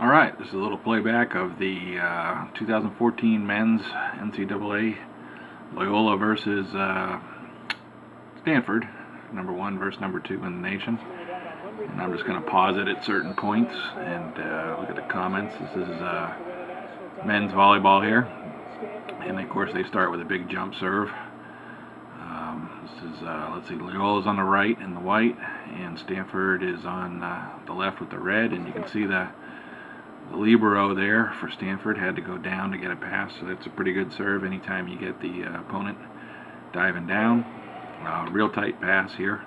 Alright, this is a little playback of the 2014 men's NCAA Loyola versus Stanford, number 1 versus number 2 in the nation. And I'm just going to pause it at certain points and look at the comments. This is men's volleyball here, and of course they start with a big jump serve. This is, let's see, Loyola's on the right in the white, and Stanford is on the left with the red, and you can see the libero there for Stanford had to go down to get a pass, so that's a pretty good serve anytime you get the opponent diving down. Real tight pass here.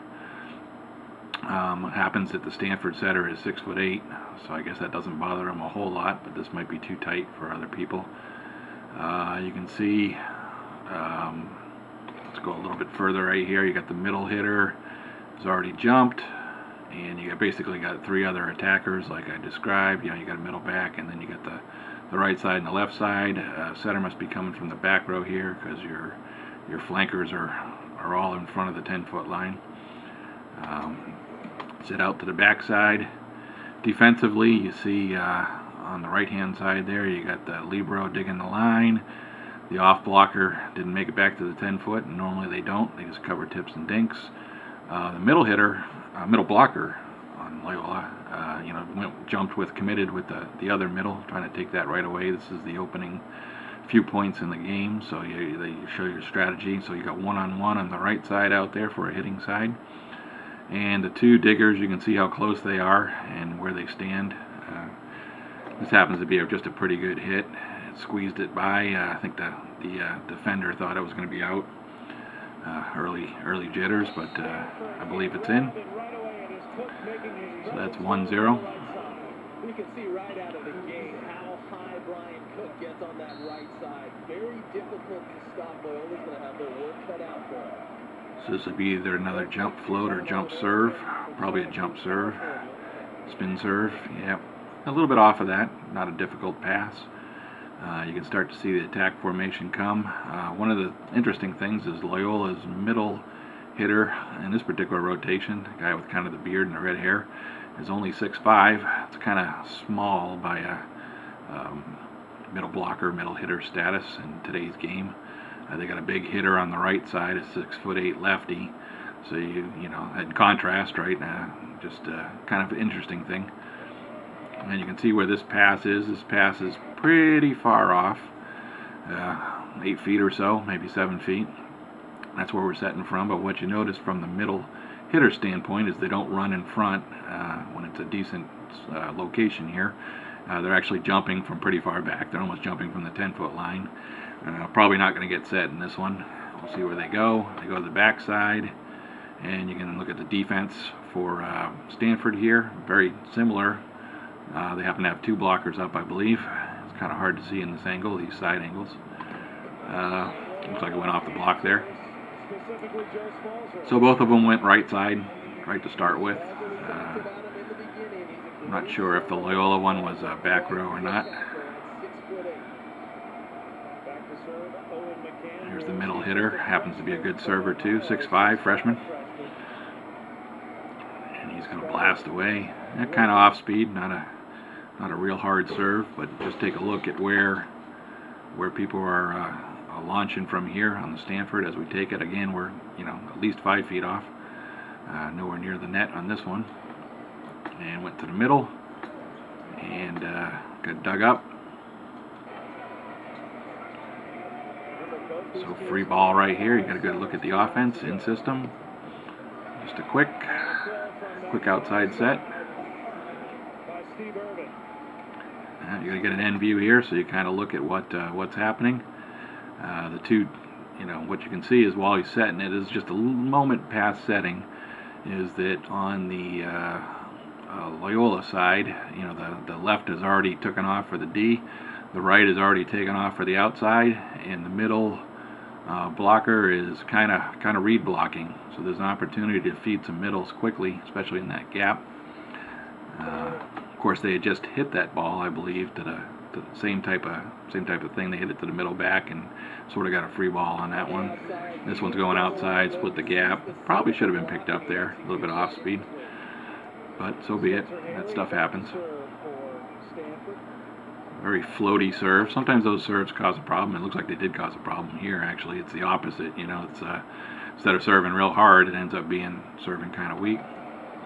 What happens that the Stanford setter is 6'8", so I guess that doesn't bother him a whole lot, but this might be too tight for other people. You can see, let's go a little bit further right here. You got the middle hitter who's already jumped, and you basically got 3 other attackers like I described. You know, you got a middle back, and then you got the right side and the left side. Setter must be coming from the back row here because your flankers are all in front of the 10-foot line. Sit out to the back side. Defensively, you see on the right-hand side there, you got the libero digging the line. The off blocker didn't make it back to the 10-foot, and normally they don't. They just cover tips and dinks. The middle hitter, middle blocker on Loyola, committed with the other middle, trying to take that right away. This is the opening few points in the game, so they show your strategy. So you got one-on-one on the right side out there for a hitting side, and the 2 diggers, you can see how close they are and where they stand. This happens to be just a pretty good hit. It squeezed it by. I think the defender thought it was going to be out. Early jitters, but I believe it's in. So that's 1-0. You can see right out of the gate how high Brian Cook gets on that right side. Very difficult to stop. Loyola's going to have their work cut out for him. So this would be either another jump float or jump serve. Probably a jump serve. Spin serve, yeah. A little bit off of that. Not a difficult pass. You can start to see the attack formation come. One of the interesting things is Loyola's middle hitter in this particular rotation, the guy with kind of the beard and the red hair, is only 6'5". It's kind of small by a middle blocker, middle hitter status in today's game. They got a big hitter on the right side, a 6'8" lefty. So you know, in contrast, right? Just kind of an interesting thing. And you can see where this pass is. This pass is pretty far off, 8 feet or so, maybe 7 feet. That's where we're setting from. But what you notice from the middle hitter standpoint is they don't run in front when it's a decent location here. They're actually jumping from pretty far back. They're almost jumping from the 10-foot line. Probably not going to get set in this one. We'll see where they go. They go to the back side, and you can look at the defense for Stanford here. Very similar. They happen to have 2 blockers up, I believe. It's kind of hard to see in this angle, these side angles. Looks like it went off the block there. So both of them went right side, right to start with. I'm not sure if the Loyola one was a back row or not. Here's the middle hitter. Happens to be a good server too, 6'5", freshman. And he's going to blast away. Kind of off speed, not a real hard serve, but just take a look at where people are launching from here on the Stanford as we take it. Again, we're at least 5 feet off, nowhere near the net on this one, and went to the middle and got dug up. So free ball right here. You got a good look at the offense in system. Just a quick outside set. You got to get an end view here, so you kind of look at what's happening. The 2, what you can see is while he's setting it is just a moment past setting. Is that on the Loyola side? The left is already taken off for the D. The right is already taken off for the outside, and the middle blocker is kind of read blocking. So there's an opportunity to feed some middles quickly, especially in that gap. Of course, they had just hit that ball, I believe, to the same type of thing. They hit it to the middle back and sort of got a free ball on that one. This one's going outside, split the gap. Probably should have been picked up there, a little bit off speed. But so be it. That stuff happens. Stanford. Very floaty serve. Sometimes those serves cause a problem. It looks like they did cause a problem here, actually. It's the opposite, you know. It's instead of serving real hard, it ends up being serving kind of weak.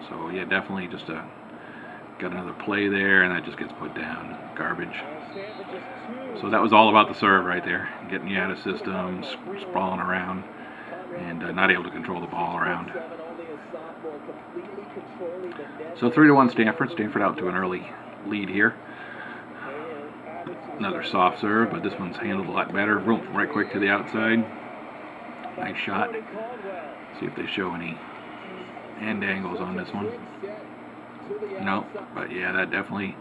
So yeah, definitely just got another play there, and that just gets put down. Garbage. So that was all about the serve right there. Getting you out of system, sprawling around, and not able to control the ball around. So 3-1 Stanford. Stanford out to an early lead here. Another soft serve, but this one's handled a lot better. Right quick to the outside. Nice shot. See if they show any end angles on this one. No, but yeah, that definitely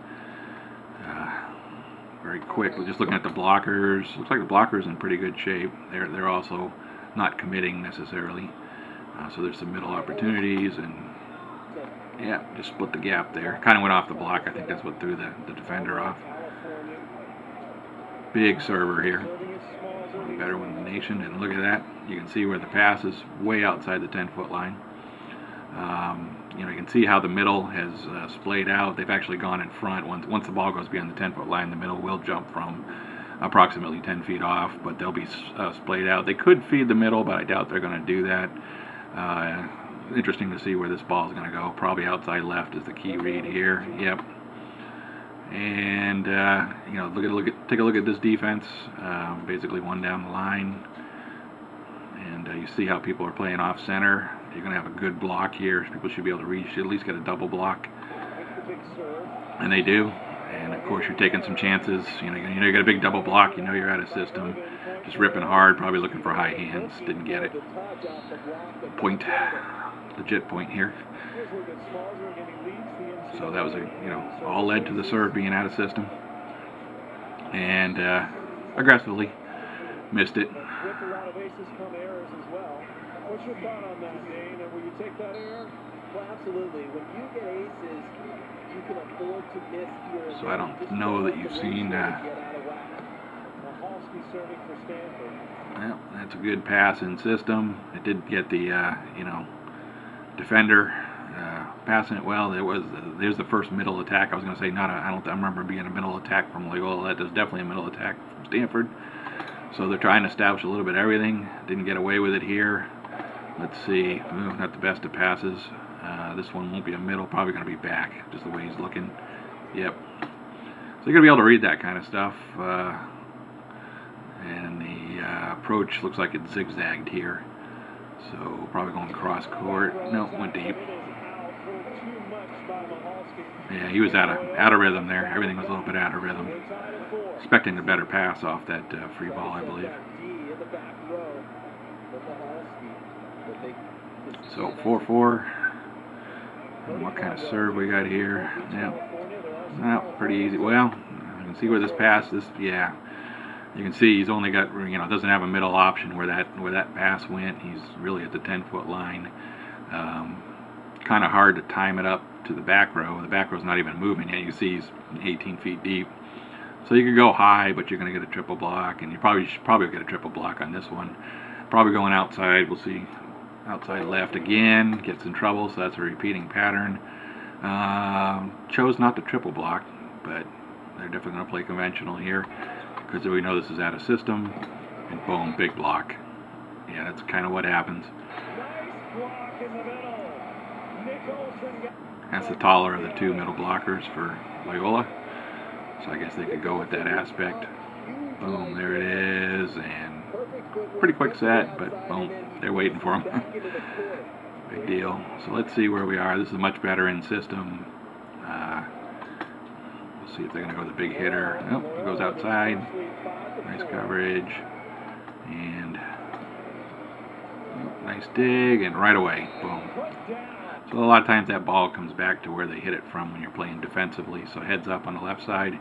very quick. Just looking at the blockers, looks like the blockers in pretty good shape. They're also not committing necessarily. So there's some middle opportunities, and yeah, just split the gap there. Kind of went off the block. I think that's what threw the defender off. Big server here. One of the better ones in the nation. And look at that. You can see where the pass is way outside the 10-foot line. You know, you can see how the middle has splayed out. They've actually gone in front. Once the ball goes beyond the 10-foot line, the middle will jump from approximately 10 feet off, but they'll be splayed out. They could feed the middle, but I doubt they're going to do that. Interesting to see where this ball is going to go. Probably outside left is the key read here. Yep. And you know, take a look at this defense. Basically one down the line, and you see how people are playing off center. You're going to have a good block here. People should be able to reach, at least get a double block, and they do. And of course, you're taking some chances. You know, you get a big double block. You know you're out of system. Just ripping hard, probably looking for high hands. Didn't get it. Point, legit point here. So that was all led to the serve being out of system, and aggressively missed it. What's your thought on that, Dane? And will you take that error? Well, absolutely. When you get aces, you can afford to miss your. So I don't know that you've seen. Well, that's a good pass in system. It did get the defender passing it well. There's the first middle attack. I was going to say I don't remember being a middle attack from Loyola. That was definitely a middle attack from Stanford. So they're trying to establish a little bit of everything. Didn't get away with it here. Let's see. Not the best of passes. This one won't be a middle. Probably going to be back, just the way he's looking. Yep. So you're going to be able to read that kind of stuff. And the approach looks like it's zigzagged here. So probably going cross court. No, went deep. Yeah, he was out of rhythm there. Everything was a little bit out of rhythm. Expecting a better pass off that free ball, I believe. So 4-4. What kind of serve we got here? Yeah, no, pretty easy. Well, you can see where this pass is. Yeah, you can see he's only got doesn't have a middle option where that pass went. He's really at the 10-foot line. Kind of hard to time it up to the back row. The back row's not even moving yet. You can see he's 18 feet deep. So you could go high, but you're going to get a triple block, and you should probably get a triple block on this one. Probably going outside. We'll see. Outside left again, gets in trouble, so that's a repeating pattern. Chose not to triple block, but they're definitely going to play conventional here because we know this is out of system, and boom, big block. Yeah, that's kind of what happens. That's the taller of the two middle blockers for Loyola, so I guess they could go with that aspect. Boom, there it is, and pretty quick set, but boom, they're waiting for him. Big deal. So let's see where we are. This is much better in system. We'll see if they're going to go with the big hitter. Nope, he goes outside. Nice coverage. And nice dig, and right away, boom. So a lot of times that ball comes back to where they hit it from when you're playing defensively. So heads up on the left side.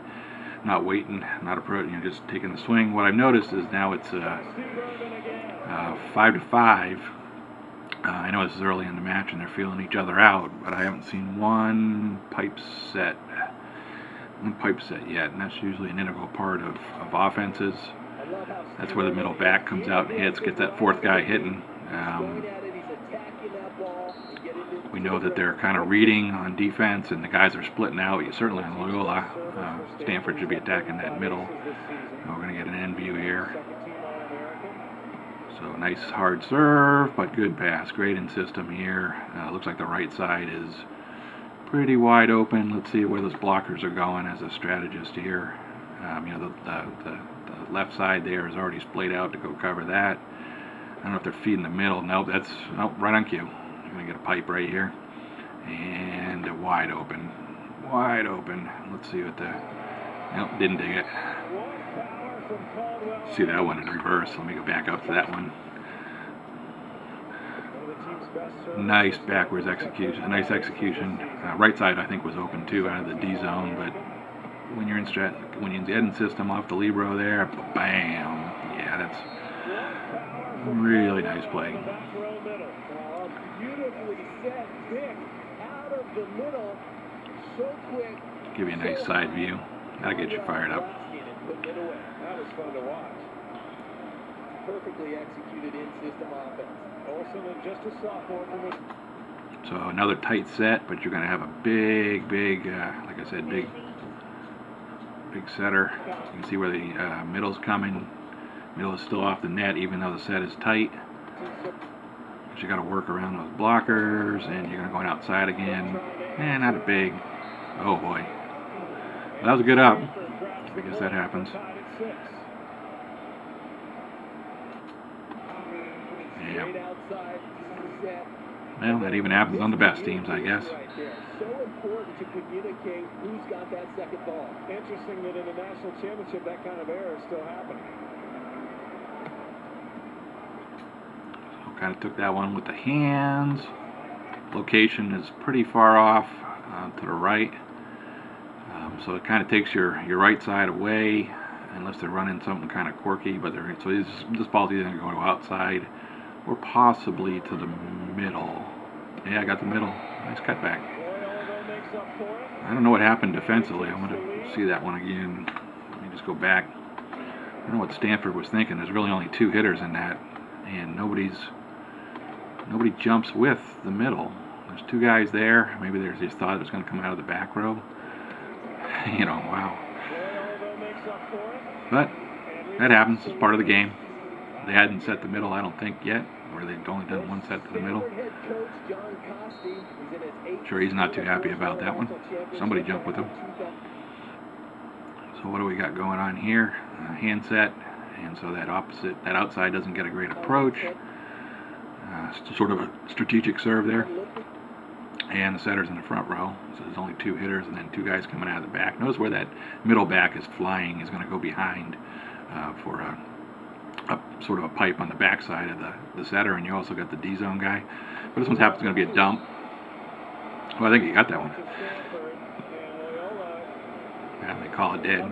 Not waiting, not approaching, just taking the swing. What I've noticed is now it's 5-5. I know this is early in the match and they're feeling each other out, but I haven't seen one pipe set yet, and that's usually an integral part of offenses. That's where the middle back comes out and hits, gets that fourth guy hitting. we know that they're kind of reading on defense, and the guys are splitting out. Certainly on Loyola, Stanford should be attacking that middle. We're going to get an end view here. So nice hard serve, but good pass. Great in system here. Looks like the right side is pretty wide open. Let's see where those blockers are going as a strategist here. You know, the left side there is already splayed out to go cover that. I don't know if they're feeding the middle. Nope, that's right on cue. You're going to get a pipe right here. And wide open. Wide open. Let's see what the... Nope, didn't dig it. See that one in reverse. Let me go back up to that one. Nice backwards execution. Nice execution. Right side, I think, was open too out of the D zone, but when you're in the end system off the libero there, bam. Yeah, that's really nice play. Give you a nice side view. That'll get you fired up. That was fun to watch. Perfectly executed in-system offense. Olsen, just a sophomore from his... So another tight set, but you're going to have a big, like I said, big setter. You can see where the middle's coming. Middle is still off the net, even though the set is tight. But you got to work around those blockers, and you're going to go outside again. And not a big. Oh boy, well, that was a good up. I guess that happens. Yeah. Well, that even happens on the best teams, I guess. So important to communicate who's got that second ball. Interesting that in a national championship that kind of error is still happening. So kind of took that one with the hands. Location is pretty far off to the right. So it kind of takes your right side away, unless they're running something kind of quirky. But so this ball's either going to go outside or possibly to the middle. Yeah, I got the middle. Nice cutback. I don't know what happened defensively. I want to see that one again. Let me just go back. I don't know what Stanford was thinking. There's really only 2 hitters in that, and nobody jumps with the middle. There's 2 guys there. Maybe they just thought it was going to come out of the back row. You know, wow. But that happens. It's part of the game. They hadn't set the middle, I don't think, yet, or they'd only done 1 set to the middle. Sure, he's not too happy about that one. Somebody jumped with him. So what do we got going on here? Hand set, and so that outside doesn't get a great approach. Sort of a strategic serve there. And the setter's in the front row, so there's only 2 hitters and then 2 guys coming out of the back. Notice where that middle back is flying is going to go behind for a sort of a pipe on the backside of the setter, and you also got the D zone guy. But this one's going to be a dump. Well, I think he got that one. Yeah, they call it dead.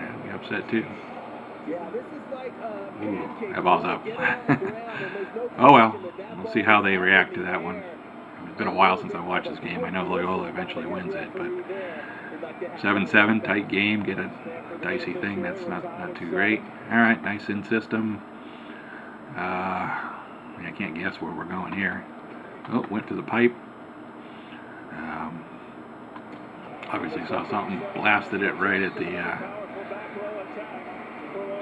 Yeah, be upset too. Ooh, that ball's up. Oh well, we'll see how they react to that one. It's been a while since I watched this game. I know Loyola eventually wins it, but 7-7, tight game, get a dicey thing. That's not too great. All right, nice in system. I can't guess where we're going here. Oh, went to the pipe. Obviously saw something, blasted it right at the...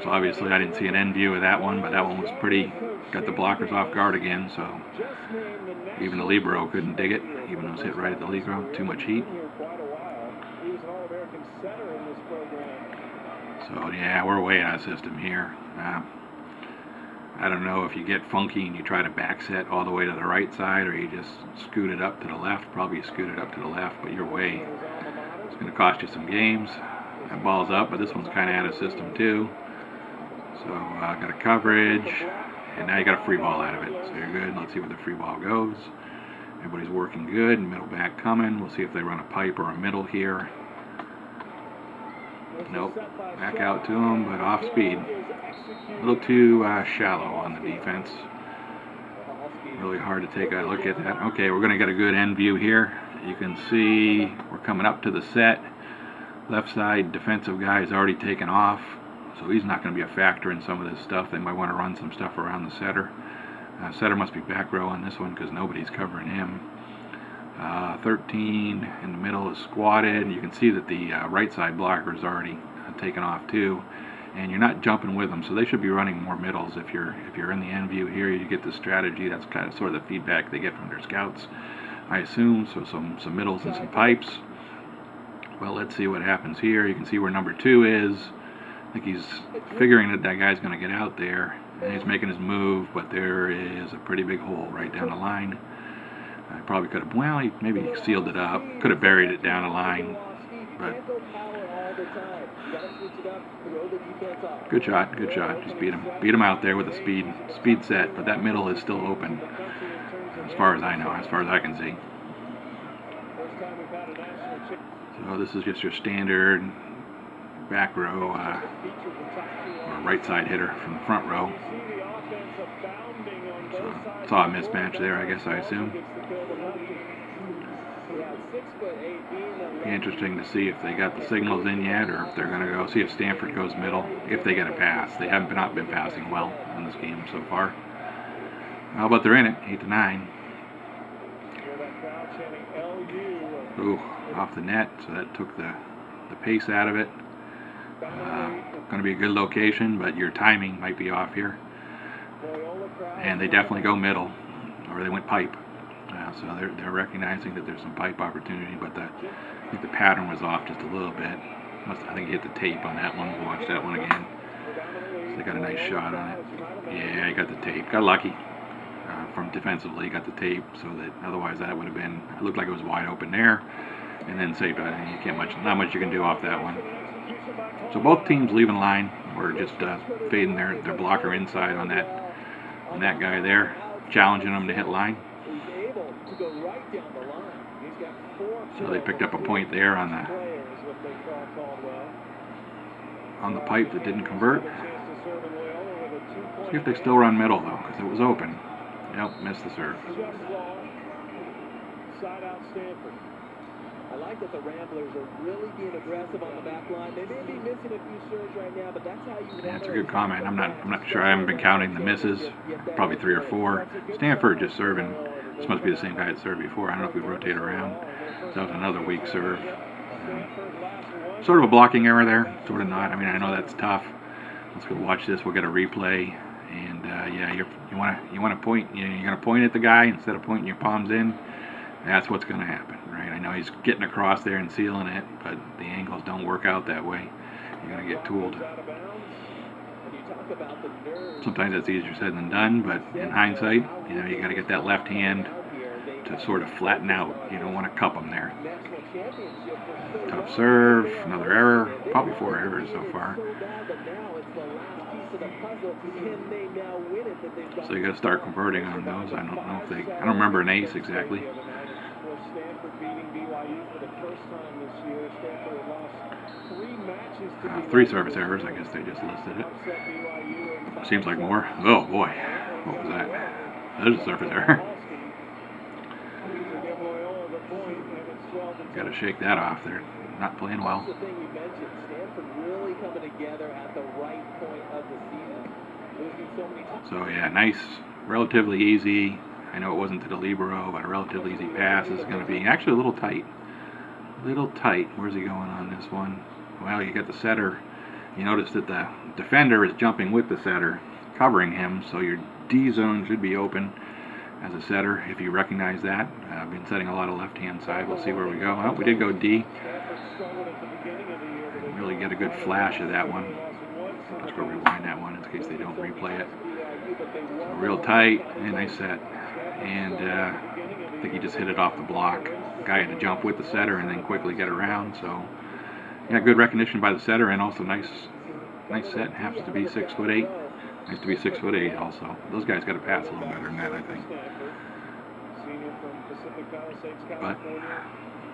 So obviously I didn't see an end view of that one, but that one was pretty, got the blockers off guard again, so even the libero couldn't dig it, even though it was hit right at the libero, too much heat. So yeah, we're way out of system here. I don't know if you get funky and you try to back set all the way to the right side, or you just scoot it up to the left. Probably scoot it up to the left, but you're way. It's going to cost you some games. That ball's up, but this one's kind of out of system too. So got a coverage, and now you got a free ball out of it. So you're good. Let's see where the free ball goes. Everybody's working good. Middle back coming. We'll see if they run a pipe or a middle here. Nope. Back out to them, but off speed. A little too shallow on the defense. Really hard to take a look at that. Okay, we're going to get a good end view here. You can see we're coming up to the set. Left side defensive guy is already taken off, so he's not going to be a factor in some of this stuff. They might want to run some stuff around the setter. Setter must be back row on this one because nobody's covering him. 13 in the middle is squatted. You can see that the right side blocker is already taken off too, and you're not jumping with them, so they should be running more middles. If you're in the end view here, you get the strategy. That's kind of sort of the feedback they get from their scouts, I assume. So some middles and some pipes. Well, let's see what happens here. You can see where number 2 is. I think he's figuring that guy's going to get out there, and he's making his move, but there is a pretty big hole right down the line. I probably could have, well, he maybe sealed it up. Could have buried it down the line, but good shot, good shot. Just beat him out there with a speed set, but that middle is still open, as far as I know, as far as I can see. So this is just your standard back row or right side hitter from the front row. So saw a mismatch there, I guess, I assume. Be interesting to see if they got the signals in yet, or if they're going to go see if Stanford goes middle, if they get a pass. They haven't not been passing well in this game so far. How about they're in it, 8-9. Ooh, off the net, so that took the pace out of it. Going to be a good location, but your timing might be off here. And they definitely go middle, or they went pipe. So they're recognizing that there's some pipe opportunity, but I think the pattern was off just a little bit. I think he hit the tape on that one. We'll watch that one again. So they got a nice shot on it. Yeah, he got the tape. Got lucky from defensively. He got the tape, so that otherwise that would have been. It looked like it was wide open there, and then saved. You can't not much you can do off that one. So both teams leaving line, or just fading their blocker inside on that guy there, challenging him to hit line. So they picked up a point there on the pipe that didn't convert. See if they still run middle though, because it was open. Yep, missed the serve. Side out Stanford. I like that the Ramblers are really being aggressive on the back line. They may be missing a few serves right now, but that's how you want. Yeah, that's a good comment. I'm not sure. I haven't been counting the misses. Probably 3 or 4. Stanford just serving. This must be the same guy that served before. I don't know if we rotate around. So that was another weak serve. Sort of a blocking error there. Sort of not. I mean, I know that's tough. Let's go watch this. We'll get a replay. And yeah, you want to point. You're going to point at the guy instead of pointing your palms in. That's what's going to happen, right? I know he's getting across there and sealing it, but the angles don't work out that way. You're going to get tooled. Sometimes that's easier said than done, but in hindsight, you got to get that left hand to sort of flatten out. You don't want to cup them there. Tough serve, another error, probably 4 errors so far. So you got to start converting on those. I don't know if I don't remember an ace exactly. 3 service errors, I guess they just listed it. Seems like more. Oh boy, what was that? There's a service error. Got to shake that off. They're not playing well. So yeah, nice, relatively easy. I know it wasn't to the libero, but a relatively easy pass. Is going to be actually a little tight. Where's he going on this one? Well, you got the setter. You notice that the defender is jumping with the setter, covering him, so your D zone should be open as a setter, if you recognize that. I've been setting a lot of left-hand side. We'll see where we go. Oh, we did go D. Didn't really get a good flash of that one. Let's go rewind that one in case they don't replay it. So real tight, and nice set. And I think he just hit it off the block. The guy had to jump with the setter and then quickly get around. So yeah, good recognition by the setter, and also nice set. Happens to be 6'8". Nice to be 6'8" also. Those guys got to pass a little better than that, I think. But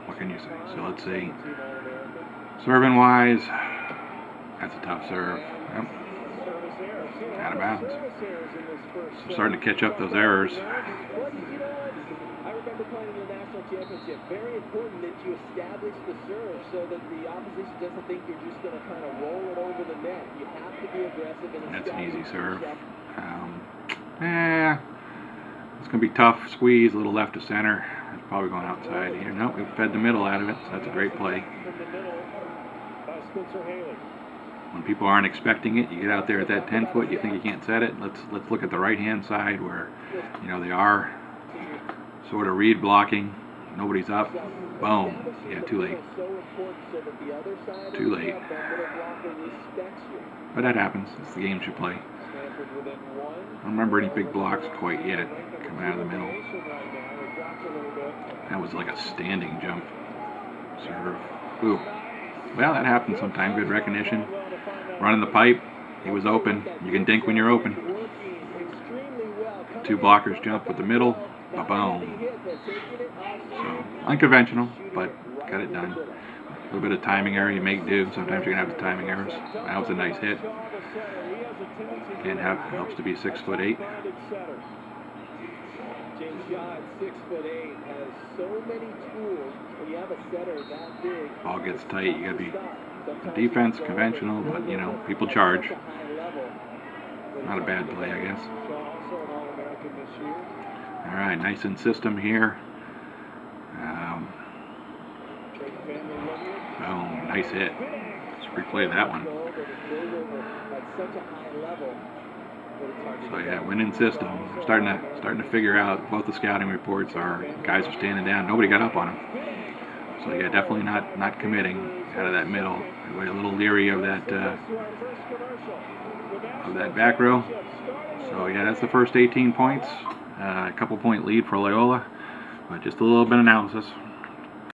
what can you say? So let's see. Serving wise, that's a tough serve. Yep. Out of bounds. So starting to catch up those errors. I remember playing in the national championship. Very important that you establish the serve so that the opposition doesn't think you're just going to kind of roll it over the net. You have to be aggressive. That's an easy serve. It's going to be tough. Squeeze, a little left to center. It's probably going outside here. Nope, we fed the middle out of it, so that's a great play. When people aren't expecting it, you get out there at that 10 foot, you think you can't set it. Let's look at the right-hand side where, you know, they are sort of read blocking. Nobody's up. Boom. Yeah, too late. Too late. But that happens. It's the games you play. I don't remember any big blocks quite yet coming out of the middle. That was like a standing jump serve. Ooh. Well, that happens sometimes. Good recognition. Running the pipe. He was open. You can dink when you're open. Two blockers jump with the middle. Ba-boom. So, unconventional, but got it done. A little bit of timing error, you make do. Sometimes you're going to have the timing errors. That was a nice hit. Again, helps to be 6'8". James John, 6'8", has so many tools. When you have a setter that big, ball gets tight, you got to be defense, conventional, but you know, people charge. Not a bad play, I guess. Alright, nice in system here. Boom, nice hit. Let's replay that one. So yeah, win in system. Starting to figure out, both the scouting reports are guys are standing down. Nobody got up on him. So yeah, definitely not committing out of that middle. Everybody a little leery of that back row. So yeah, that's the first 18 points. A couple point lead for Loyola, but just a little bit of analysis.